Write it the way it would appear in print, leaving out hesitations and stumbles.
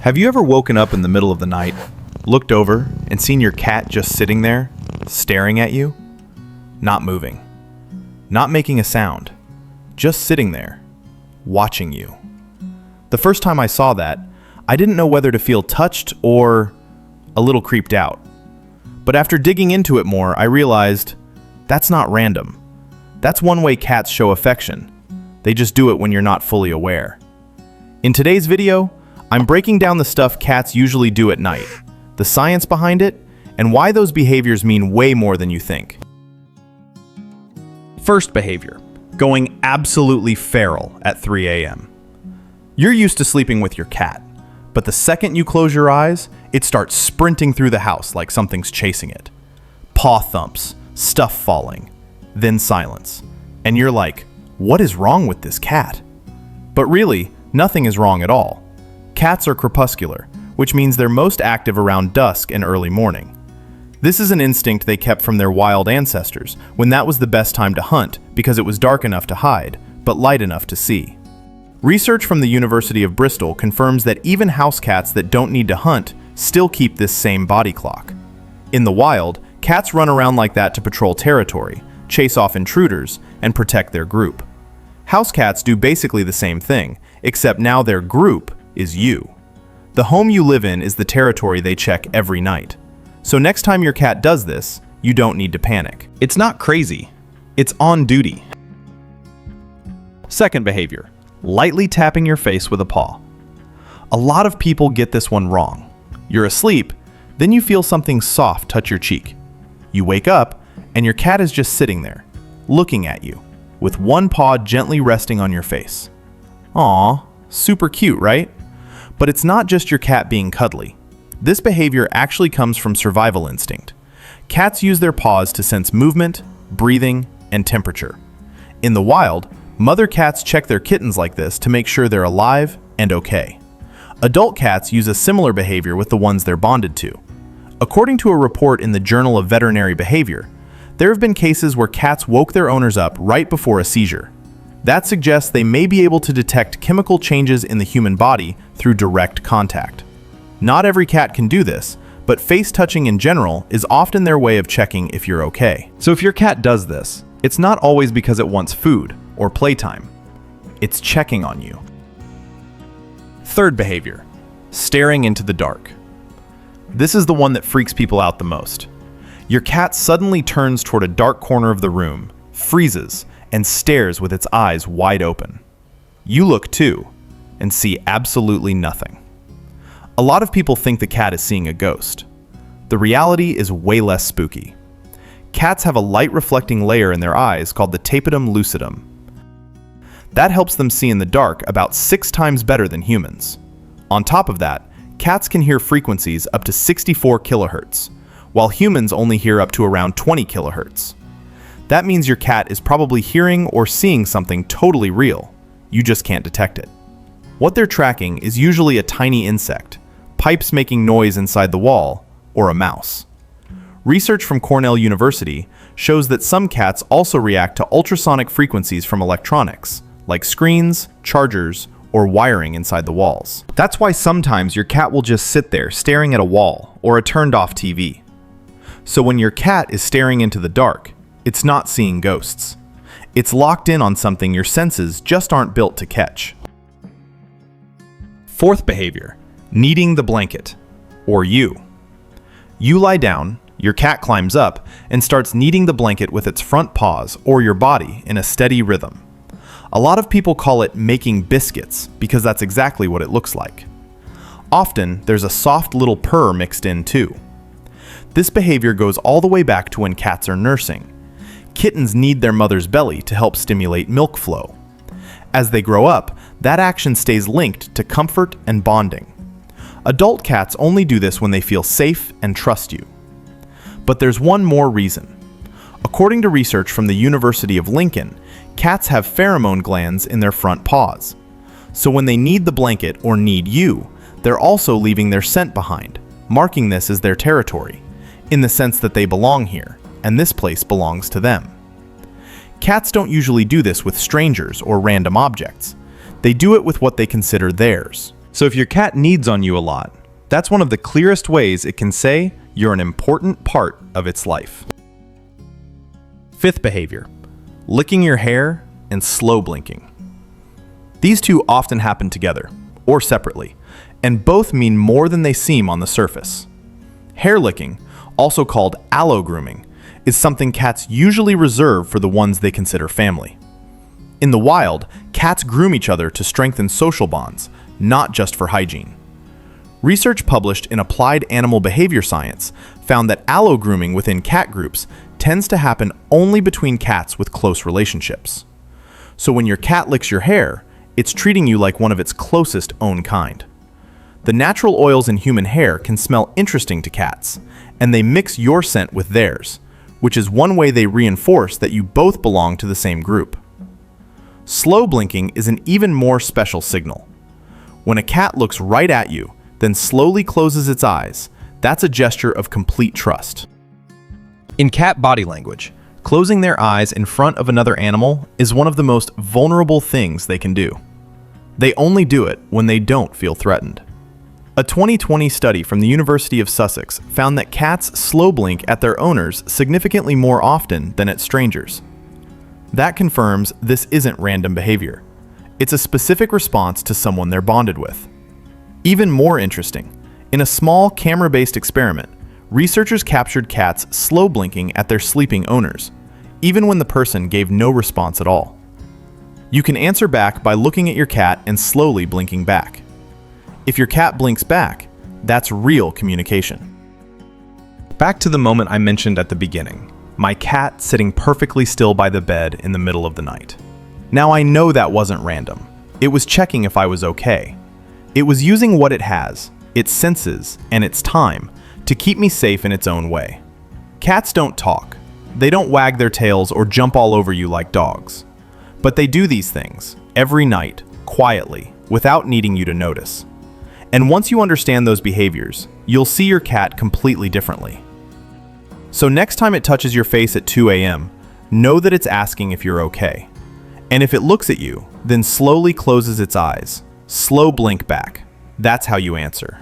Have you ever woken up in the middle of the night, looked over, and seen your cat just sitting there, staring at you? Not moving. Not making a sound. Just sitting there, watching you. The first time I saw that, I didn't know whether to feel touched or a little creeped out. But after digging into it more, I realized that's not random. That's one way cats show affection. They just do it when you're not fully aware. In today's video, I'm breaking down the stuff cats usually do at night, the science behind it, and why those behaviors mean way more than you think. First behavior, going absolutely feral at 3 a.m. You're used to sleeping with your cat, but the second you close your eyes, it starts sprinting through the house like something's chasing it. Paw thumps, stuff falling, then silence. And you're like, what is wrong with this cat? But really, nothing is wrong at all. Cats are crepuscular, which means they're most active around dusk and early morning. This is an instinct they kept from their wild ancestors, when that was the best time to hunt because it was dark enough to hide, but light enough to see. Research from the University of Bristol confirms that even house cats that don't need to hunt still keep this same body clock. In the wild, cats run around like that to patrol territory, chase off intruders, and protect their group. House cats do basically the same thing, except now their group is you. The home you live in is the territory they check every night. So next time your cat does this, you don't need to panic. It's not crazy. It's on duty. Second behavior, lightly tapping your face with a paw. A lot of people get this one wrong. You're asleep, then you feel something soft touch your cheek. You wake up, and your cat is just sitting there, looking at you, with one paw gently resting on your face. Aww, super cute, right? But it's not just your cat being cuddly. This behavior actually comes from survival instinct. Cats use their paws to sense movement, breathing, and temperature. In the wild, mother cats check their kittens like this to make sure they're alive and okay. Adult cats use a similar behavior with the ones they're bonded to. According to a report in the Journal of Veterinary Behavior, there have been cases where cats woke their owners up right before a seizure. That suggests they may be able to detect chemical changes in the human body through direct contact. Not every cat can do this, but face touching in general is often their way of checking if you're okay. So if your cat does this, it's not always because it wants food or playtime. It's checking on you. Third behavior, staring into the dark. This is the one that freaks people out the most. Your cat suddenly turns toward a dark corner of the room, freezes, and stares with its eyes wide open. You look too, and see absolutely nothing. A lot of people think the cat is seeing a ghost. The reality is way less spooky. Cats have a light reflecting layer in their eyes called the tapetum lucidum. That helps them see in the dark about 6 times better than humans. On top of that, cats can hear frequencies up to 64 kilohertz, while humans only hear up to around 20 kilohertz. That means your cat is probably hearing or seeing something totally real. You just can't detect it. What they're tracking is usually a tiny insect, pipes making noise inside the wall, or a mouse. Research from Cornell University shows that some cats also react to ultrasonic frequencies from electronics, like screens, chargers, or wiring inside the walls. That's why sometimes your cat will just sit there staring at a wall or a turned-off TV. So when your cat is staring into the dark, it's not seeing ghosts. It's locked in on something your senses just aren't built to catch. Fourth behavior, kneading the blanket, or you. You lie down, your cat climbs up, and starts kneading the blanket with its front paws or your body in a steady rhythm. A lot of people call it making biscuits because that's exactly what it looks like. Often, there's a soft little purr mixed in too. This behavior goes all the way back to when cats are nursing. Kittens need their mother's belly to help stimulate milk flow. As they grow up, that action stays linked to comfort and bonding. Adult cats only do this when they feel safe and trust you. But there's one more reason. According to research from the University of Lincoln, cats have pheromone glands in their front paws. So when they need the blanket or need you, they're also leaving their scent behind, marking this as their territory, in the sense that they belong here, and this place belongs to them. Cats don't usually do this with strangers or random objects. They do it with what they consider theirs. So if your cat needs on you a lot, that's one of the clearest ways it can say you're an important part of its life. Fifth behavior: licking your hair and slow blinking. These two often happen together, or separately, and both mean more than they seem on the surface. Hair licking, also called allo grooming, is something cats usually reserve for the ones they consider family. In the wild, cats groom each other to strengthen social bonds, not just for hygiene. Research published in Applied Animal Behavior Science found that allo grooming within cat groups tends to happen only between cats with close relationships. So when your cat licks your hair, it's treating you like one of its closest own kind. The natural oils in human hair can smell interesting to cats, and they mix your scent with theirs, which is one way they reinforce that you both belong to the same group. Slow blinking is an even more special signal. When a cat looks right at you, then slowly closes its eyes, that's a gesture of complete trust. In cat body language, closing their eyes in front of another animal is one of the most vulnerable things they can do. They only do it when they don't feel threatened. A 2020 study from the University of Sussex found that cats slow blink at their owners significantly more often than at strangers. That confirms this isn't random behavior. It's a specific response to someone they're bonded with. Even more interesting, in a small camera-based experiment, researchers captured cats slow blinking at their sleeping owners, even when the person gave no response at all. You can answer back by looking at your cat and slowly blinking back. If your cat blinks back, that's real communication. Back to the moment I mentioned at the beginning, my cat sitting perfectly still by the bed in the middle of the night. Now I know that wasn't random. It was checking if I was okay. It was using what it has, its senses, and its time, to keep me safe in its own way. Cats don't talk. They don't wag their tails or jump all over you like dogs. But they do these things, every night, quietly, without needing you to notice. And once you understand those behaviors, you'll see your cat completely differently. So next time it touches your face at 2 a.m., know that it's asking if you're okay. And if it looks at you, then slowly closes its eyes. Slow blink back. That's how you answer.